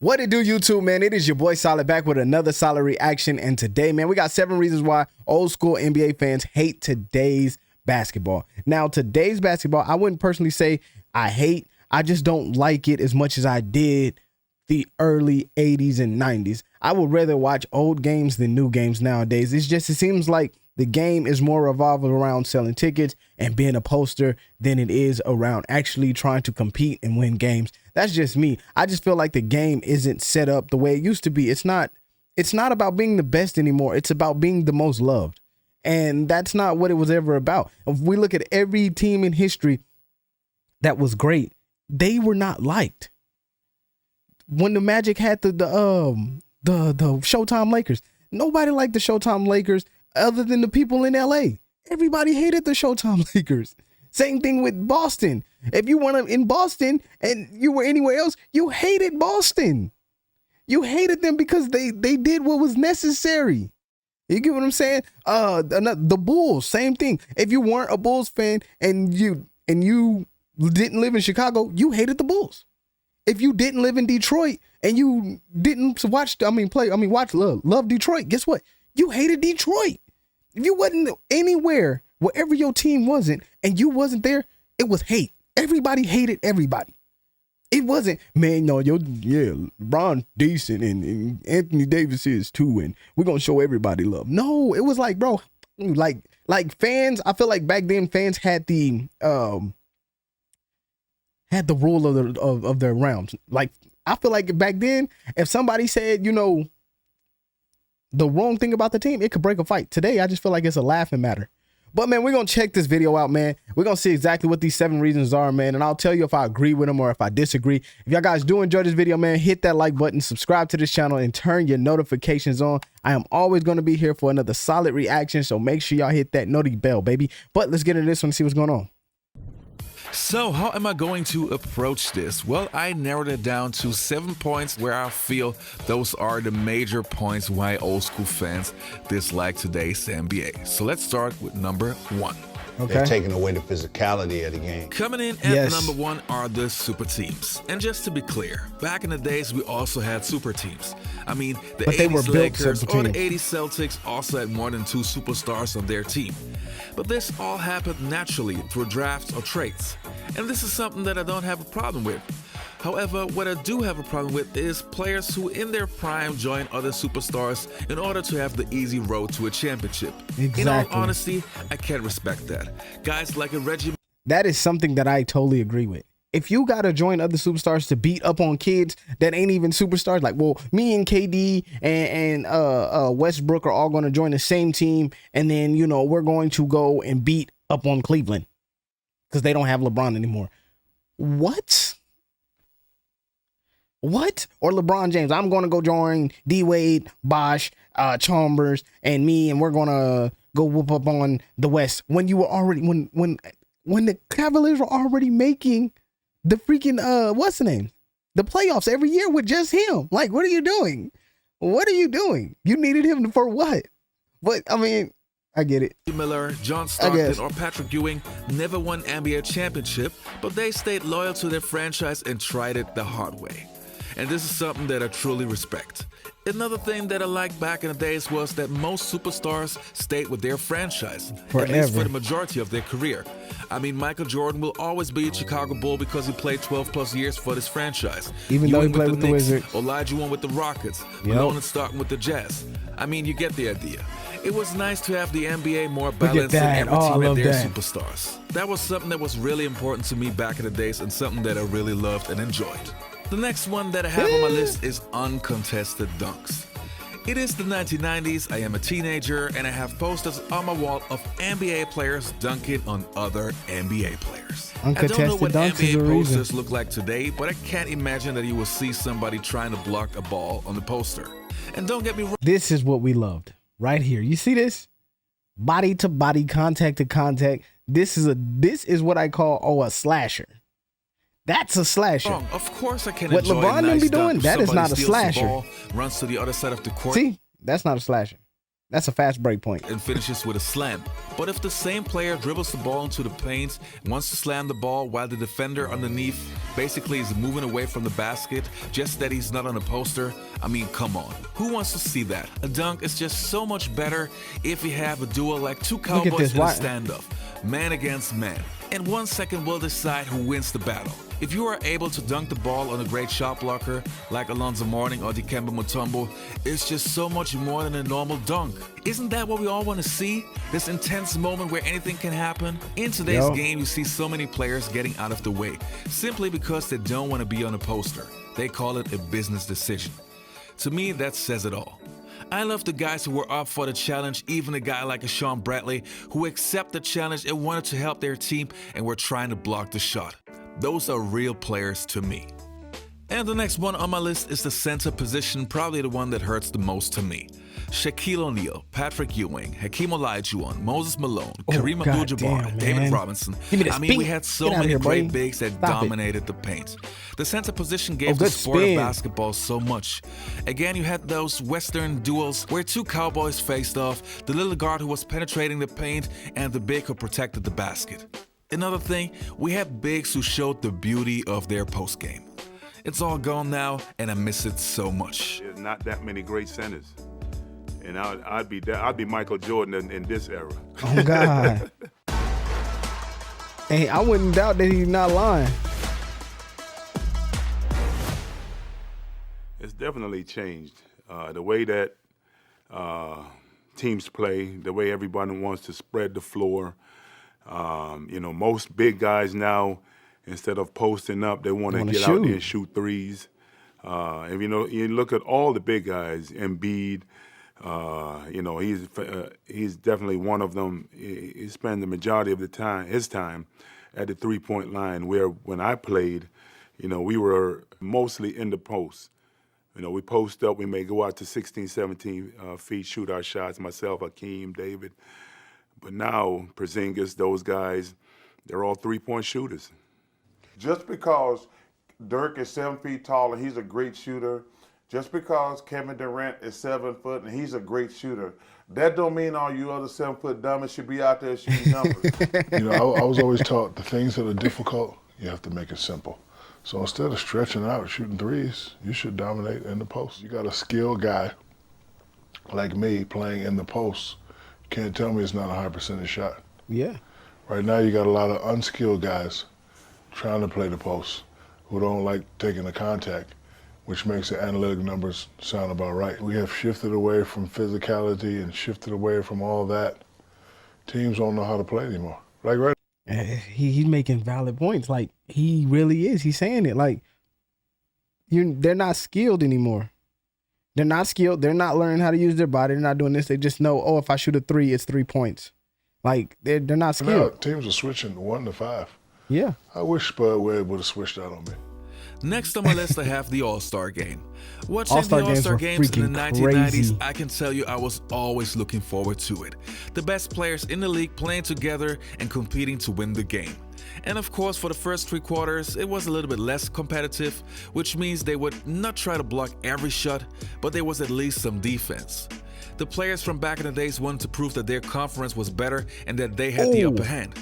What it do, YouTube, man? It is your boy Solid back with another Solid reaction. And today, man, we got 7 reasons why old school NBA fans hate today's basketball. Now, today's basketball, I wouldn't personally say I hate. I just don't like it as much as I did the early 80s and 90s. I would rather watch old games than new games nowadays. It seems like the game is more revolving around selling tickets and being a poster than it is around actually trying to compete and win games. That's just me. I just feel like the game isn't set up the way it used to be. It's not about being the best anymore. It's about being the most loved. And that's not what it was ever about. If we look at every team in history that was great, they were not liked. When the Magic had the Showtime Lakers, nobody liked the Showtime Lakers other than the people in LA. Everybody hated the Showtime Lakers. Same thing with Boston. If you weren't in Boston and you were anywhere else, you hated Boston. You hated them because they did what was necessary. You get what I'm saying? The Bulls, same thing. If you weren't a Bulls fan and you didn't live in Chicago, you hated the Bulls. If you didn't live in Detroit and you didn't love Detroit, guess what? You hated Detroit. If you wasn't anywhere, wherever your team wasn't, and you wasn't there, it was hate. Everybody hated everybody. It wasn't, man, no, LeBron decent and Anthony Davis is too, and we're gonna show everybody love. No, it was like, bro, like fans. I feel like back then fans had the rule of their rounds. Like, I feel like back then, if somebody said, the wrong thing about the team, it could break a fight. Today, I just feel like it's a laughing matter. But, man, we're going to check this video out, man. We're going to see exactly what these 7 reasons are, man. And I'll tell you if I agree with them or if I disagree. If y'all guys do enjoy this video, man, hit that like button, subscribe to this channel, and turn your notifications on. I am always going to be here for another solid reaction, so make sure y'all hit that noti bell, baby. But let's get into this one and see what's going on. So how am I going to approach this? Well, I narrowed it down to 7 points where I feel those are the major points why old school fans dislike today's NBA. So let's start with number 1. Okay. They're taking away the physicality of the game. Coming in at number 1 are the super teams. And just to be clear, back in the days, we also had super teams. I mean, the 80s Lakers or the 80s Celtics also had more than 2 superstars on their team. But this all happened naturally through drafts or trades. And this is something that I don't have a problem with. However, what I do have a problem with is players who in their prime join other superstars in order to have the easy road to a championship. Exactly. In all honesty, I can't respect that. Guys like a Reggie... That is something that I totally agree with. If you got to join other superstars to beat up on kids that ain't even superstars, like, well, me and KD and Westbrook are all going to join the same team, and then, we're going to go and beat up on Cleveland because they don't have LeBron anymore. What? Or LeBron James, I'm going to go join D-Wade, Bosh, Chalmers, and me, and we're going to go whoop up on the West when you were already, when the Cavaliers were already making the freaking, what's the name? The playoffs every year with just him. Like, what are you doing? What are you doing? You needed him for what? But, I mean, I get it. Miller, John Stockton, or Patrick Ewing never won NBA championship, but they stayed loyal to their franchise and tried it the hard way. And this is something that I truly respect. Another thing that I liked back in the days was that most superstars stayed with their franchise, at least for the majority of their career. I mean, Michael Jordan will always be a Chicago Bull because he played 12 plus years for this franchise. Even though he played with the Wizards. Olajuwon with the Rockets, Malone and Stockton with the Jazz. I mean, you get the idea. It was nice to have the NBA more balanced and every team had their superstars. That was something that was really important to me back in the days and something that I really loved and enjoyed. The next one that I have on my list is uncontested dunks. It is the 1990s, I am a teenager, and I have posters on my wall of NBA players dunking on other NBA players. I don't know what NBA posters look like today, but I can't imagine that you will see somebody trying to block a ball on the poster. And don't get me wrong. This is what we loved right here. You see this? Body to body, contact to contact. This is what I call a slasher. That's a slasher. Of course I can what enjoy LeBron a nice be doing, dunk. that is not a Steals the slasher. ball, runs to the other side of the court. See, that's not a slasher. That's a fast break point. And finishes with a slam. But if the same player dribbles the ball into the paint, wants to slam the ball while the defender underneath basically is moving away from the basket, just that he's not on a poster, I mean, come on. Who wants to see that? A dunk is just so much better if you have a duel like two cowboys in a standoff, man against man. And 1 second will decide who wins the battle. If you are able to dunk the ball on a great shot blocker like Alonzo Mourning or Dikembe Mutombo, it's just so much more than a normal dunk. Isn't that what we all want to see? This intense moment where anything can happen? In today's game, you see so many players getting out of the way simply because they don't want to be on a poster. They call it a business decision. To me, that says it all. I love the guys who were up for the challenge, even a guy like a Sean Bradley who accepted the challenge and wanted to help their team and were trying to block the shot. Those are real players to me. And the next one on my list is the center position, probably the one that hurts the most to me. Shaquille O'Neal, Patrick Ewing, Hakeem Olajuwon, Moses Malone, Kareem Abdul-Jabbar, David Robinson. I mean, we had so many great bigs that dominated the paint. The center position gave the sport of basketball so much. Again, you had those Western duels where two cowboys faced off, the little guard who was penetrating the paint and the big who protected the basket. Another thing, we had bigs who showed the beauty of their postgame. It's all gone now, and I miss it so much. There's not that many great centers, and I'd be Michael Jordan in this era. Oh God! Hey, I wouldn't doubt that he's not lying. It's definitely changed the way that teams play, the way everybody wants to spread the floor. Most big guys now, instead of posting up, they want to get out there and shoot threes. And you look at all the big guys, Embiid, he's definitely one of them. He spends the majority of his time at the three-point line, where when I played, we were mostly in the post. We post up, we may go out to 16, 17 feet, shoot our shots, myself, Hakeem, David. But now, Porzingis, those guys, they're all three-point shooters. Just because Dirk is 7 feet tall and he's a great shooter, just because Kevin Durant is 7 foot and he's a great shooter, that don't mean all you other 7 foot dummies should be out there shooting numbers. I was always taught the things that are difficult, you have to make it simple. So instead of stretching out, shooting threes, you should dominate in the post. You got a skilled guy like me playing in the post. Can't tell me it's not a high percentage shot. Yeah. Right now you got a lot of unskilled guys trying to play the post who don't like taking the contact, which makes the analytic numbers sound about right. We have shifted away from physicality and shifted away from all that. Teams don't know how to play anymore. Like right. He's making valid points. Like, he really is. He's saying it. Like, they're not skilled anymore. They're not skilled. They're not learning how to use their body. They're not doing this. They just know, if I shoot a three, it's 3 points. Like, they're not skilled. Now, teams are switching 1 to 5. Yeah. I wish Spud were able to switch that on me. Next on my list, I have the AllStar Game. Watching the AllStar Games in the 1990s, I can tell you I was always looking forward to it. The best players in the league playing together and competing to win the game. And of course, for the first 3 quarters, it was a little bit less competitive, which means they would not try to block every shot, but there was at least some defense. The players from back in the days wanted to prove that their conference was better and that they had the upper hand.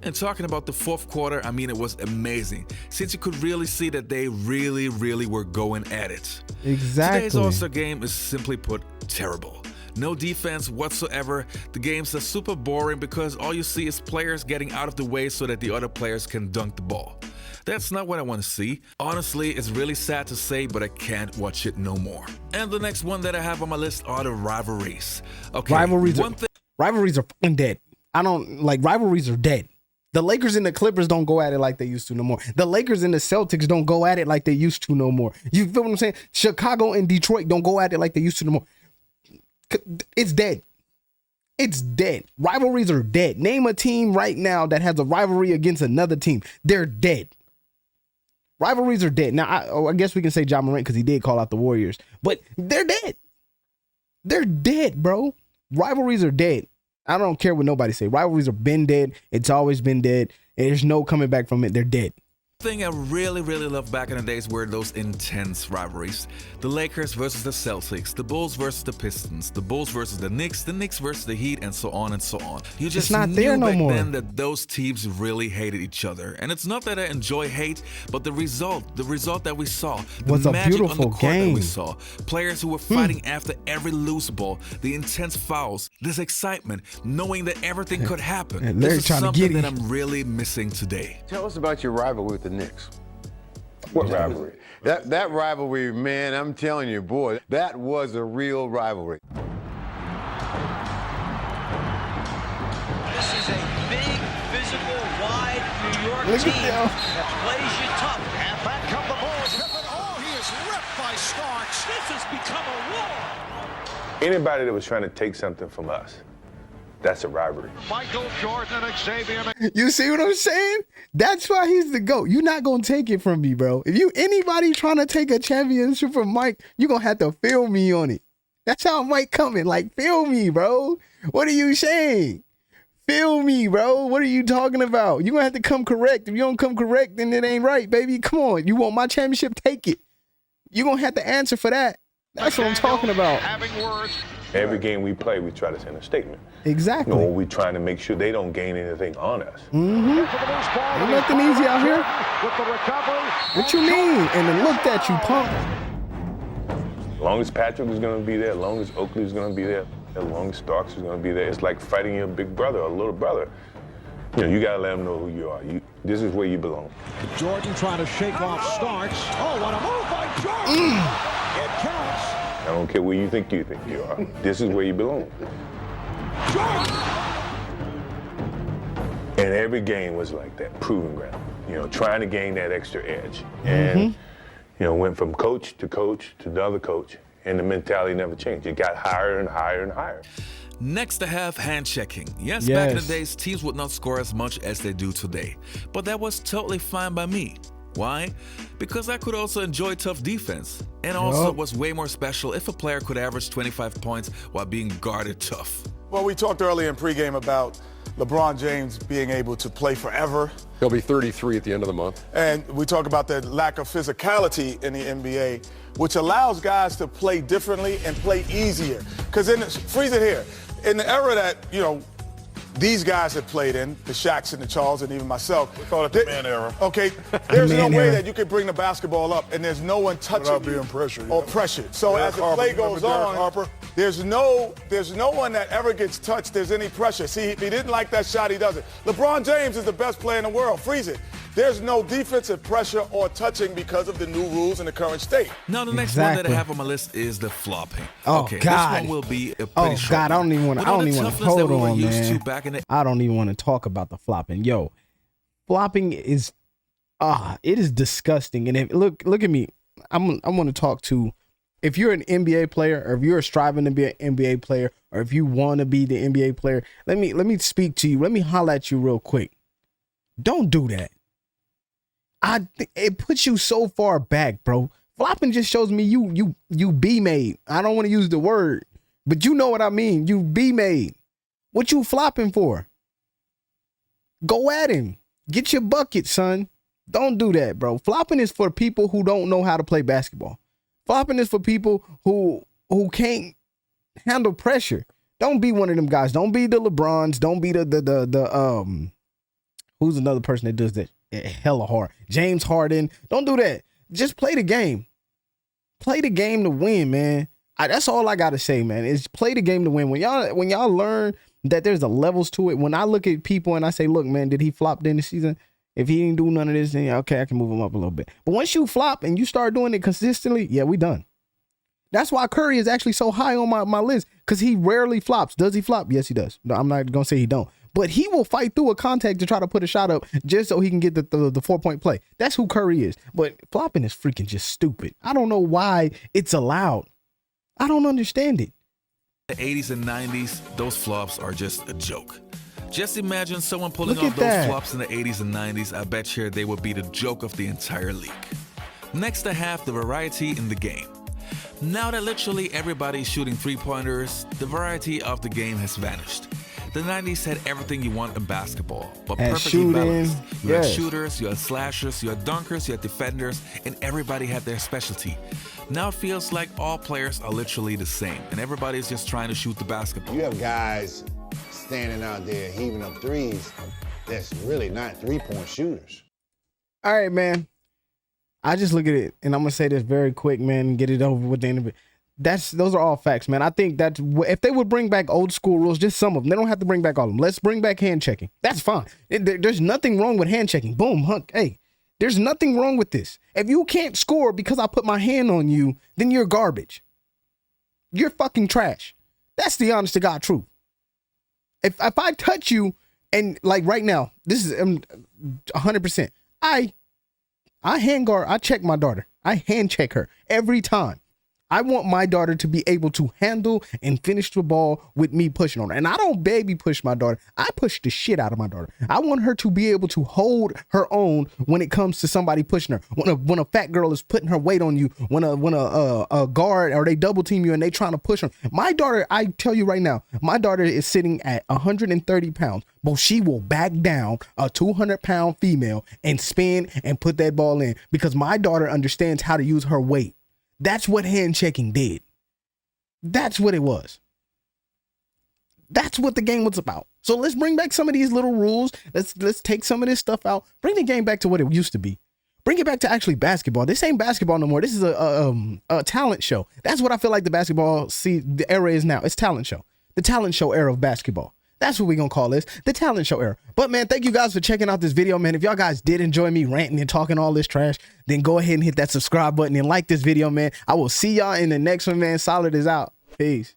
And talking about the 4th quarter, I mean, it was amazing, since you could really see that they really, really were going at it. Exactly. Today's AllStar Game is simply put terrible. No defense whatsoever. The games are super boring because all you see is players getting out of the way so that the other players can dunk the ball. That's not what I want to see. Honestly, it's really sad to say, but I can't watch it no more. And the next one that I have on my list are the rivalries. Okay, rivalries are fucking dead. Rivalries are dead. The Lakers and the Clippers don't go at it like they used to no more. The Lakers and the Celtics don't go at it like they used to no more. You feel what I'm saying? Chicago and Detroit don't go at it like they used to no more. It's dead. It's dead. Rivalries are dead. Name a team right now that has a rivalry against another team. They're dead. Rivalries are dead. Now, I guess we can say Ja Morant because he did call out the Warriors, but they're dead. They're dead, bro. Rivalries are dead. I don't care what nobody say. Rivalries have been dead. It's always been dead. There's no coming back from it. They're dead. thing I really loved back in the days were those intense rivalries. The Lakers versus the Celtics, the Bulls versus the Pistons, the Bulls versus the Knicks versus the Heat, and so on and so on. You just not knew there no back more. then that those teams really hated each other. And it's not that I enjoy hate, but the result that we saw, the Was a magic on beautiful the court that we game. saw, players who were fighting after every loose ball, the intense fouls, this excitement, knowing that everything could happen. And Larry This is trying to something get that him. I'm really missing today. Tell us about your rivalry with the Knicks. What rivalry? That rivalry, man, I'm telling you, boy, that was a real rivalry. This is a big, physical, wide New York Look at team them. that plays you tough. And back come the Bulls. Oh, he is ripped by Starks. This has become a war. Anybody that was trying to take something from us, that's a rivalry. Michael Jordan and Xavier. You see what I'm saying? That's why he's the GOAT. You're not gonna take it from me, bro. If you anybody trying to take a championship from Mike, you're gonna have to feel me on it. That's how Mike coming. Like, feel me, bro. What are you saying? Feel me, bro. What are you talking about? You're gonna have to come correct. If you don't come correct, then it ain't right, baby. Come on. You want my championship? Take it. You're gonna have to answer for that. That's what I'm talking about. Having words. Every game we play, we try to send a statement. Exactly. You know, we're trying to make sure they don't gain anything on us. Ain't nothing easy out here. With the recovery. What you mean? And then looked at you, punk. As long as Patrick is going to be there, as long as Oakley is going to be there, as long as Starks is going to be there, it's like fighting your big brother or little brother. You know, you got to let them know who you are. This is where you belong. Jordan trying to shake off Starks. Oh, what a move by Jordan. It counts. I don't care where you think you are. This is where you belong. And every game was like that, proving ground. You know, trying to gain that extra edge. And, you know, went from coach to another coach, and the mentality never changed. It got higher and higher and higher. Next to have hand checking. Yes, back in the days, teams would not score as much as they do today. But that was totally fine by me. Why? Because I could also enjoy tough defense. And also it was way more special if a player could average 25 points while being guarded tough. Well, we talked earlier in pregame about LeBron James being able to play forever. He'll be 33 at the end of the month. And we talk about the lack of physicality in the NBA, which allows guys to play differently and play easier. Because freeze it here. In the era that, you know, these guys have played in, the Shaqs and the Charles and even myself. We call it the man era. Okay, there's no way era. that you can bring the basketball up and there's no one touching Without you being pressured, or yeah. pressured. So Derek as the Harper, play remember goes Derek on, Harper? there's no one that ever gets touched. There's any pressure. See, if he didn't like that shot, he doesn't. LeBron James is the best player in the world. Freeze it. There's no defensive pressure or touching because of the new rules in the current state. Now, the next one that I have on my list is the flopping. Oh, okay, God. this one will be a pretty short God, I don't one. even want With to. all I don't the even want to. toughness that Hold we were on, used man. to back in the I don't even want to talk about the flopping. Yo, flopping is, it is disgusting. And if look at me. I'm going to talk to, if you're an NBA player or if you're striving to be an NBA player or if you want to be the NBA player, let me speak to you. Let me holler at you real quick. Don't do that. It puts you so far back, bro. Flopping just shows me you be made. I don't want to use the word, but you know what I mean. You be made. What you flopping for? Go at him. Get your bucket, son. Don't do that, bro. Flopping is for people who don't know how to play basketball. Flopping is for people who can't handle pressure. Don't be one of them guys. Don't be the LeBrons. Don't be the who's another person that does that hella hard? James Harden. Don't do that. Just play the game. Play the game to win, man. That's all I gotta say, man. Is play the game to win. When y'all learn that there's a levels to it. When I look at people and I say, look, man, did he flop during the season? If he didn't do none of this, then okay, I can move him up a little bit. But once you flop and you start doing it consistently, yeah, we done. That's why Curry is actually so high on my list, because he rarely flops. Does he flop? Yes, he does. No, I'm not gonna say he don't. But he will fight through a contact to try to put a shot up just so he can get the 4-point play. That's who Curry is. But flopping is freaking just stupid. I don't know why it's allowed. I don't understand it. The 80s and 90s, those flops are just a joke. Just imagine someone pulling Look off at those that. flops in the 80s and 90s. I bet you they would be the joke of the entire league. Next, I have the variety in the game. Now that literally everybody is shooting three-pointers, the variety of the game has vanished. The 90s had everything you want in basketball, but Had perfectly shooting, balanced. You had yes. shooters, you had slashers, you had dunkers, you had defenders, and everybody had their specialty. Now it feels like all players are literally the same, and everybody's just trying to shoot the basketball. You have guys standing out there heaving up threes that's really not three-point shooters. All right, man. I just look at it, and I'm gonna say this very quick, man. Get it over with the end of it. Those are all facts, man. I think that if they would bring back old school rules, just some of them, they don't have to bring back all of them. Let's bring back hand checking. That's fine. There's nothing wrong with hand checking. Boom, hunk. Hey, there's nothing wrong with this. If you can't score because I put my hand on you, then you're garbage. You're fucking trash. That's the honest to God truth. If I touch you, and like right now, this is 100%. I hand guard. I check my daughter. I hand check her every time. I want my daughter to be able to handle and finish the ball with me pushing on her. And I don't baby push my daughter. I push the shit out of my daughter. I want her to be able to hold her own when it comes to somebody pushing her. When a fat girl is putting her weight on you, when a guard or they double team you and they trying to push her. My daughter, I tell you right now, my daughter is sitting at 130 pounds, but she will back down a 200-pound female and spin and put that ball in because my daughter understands how to use her weight. That's what hand checking did. That's what it was. That's what the game was about. So let's bring back some of these little rules. Let's take some of this stuff out. Bring the game back to what it used to be. Bring it back to actually basketball. This ain't basketball no more. This is a talent show. That's what I feel like the era is now. It's talent show. The talent show era of basketball. That's what we're going to call this, the talent show era. But, man, thank you guys for checking out this video, man. If y'all guys did enjoy me ranting and talking all this trash, then go ahead and hit that subscribe button and like this video, man. I will see y'all in the next one, man. Solid is out. Peace.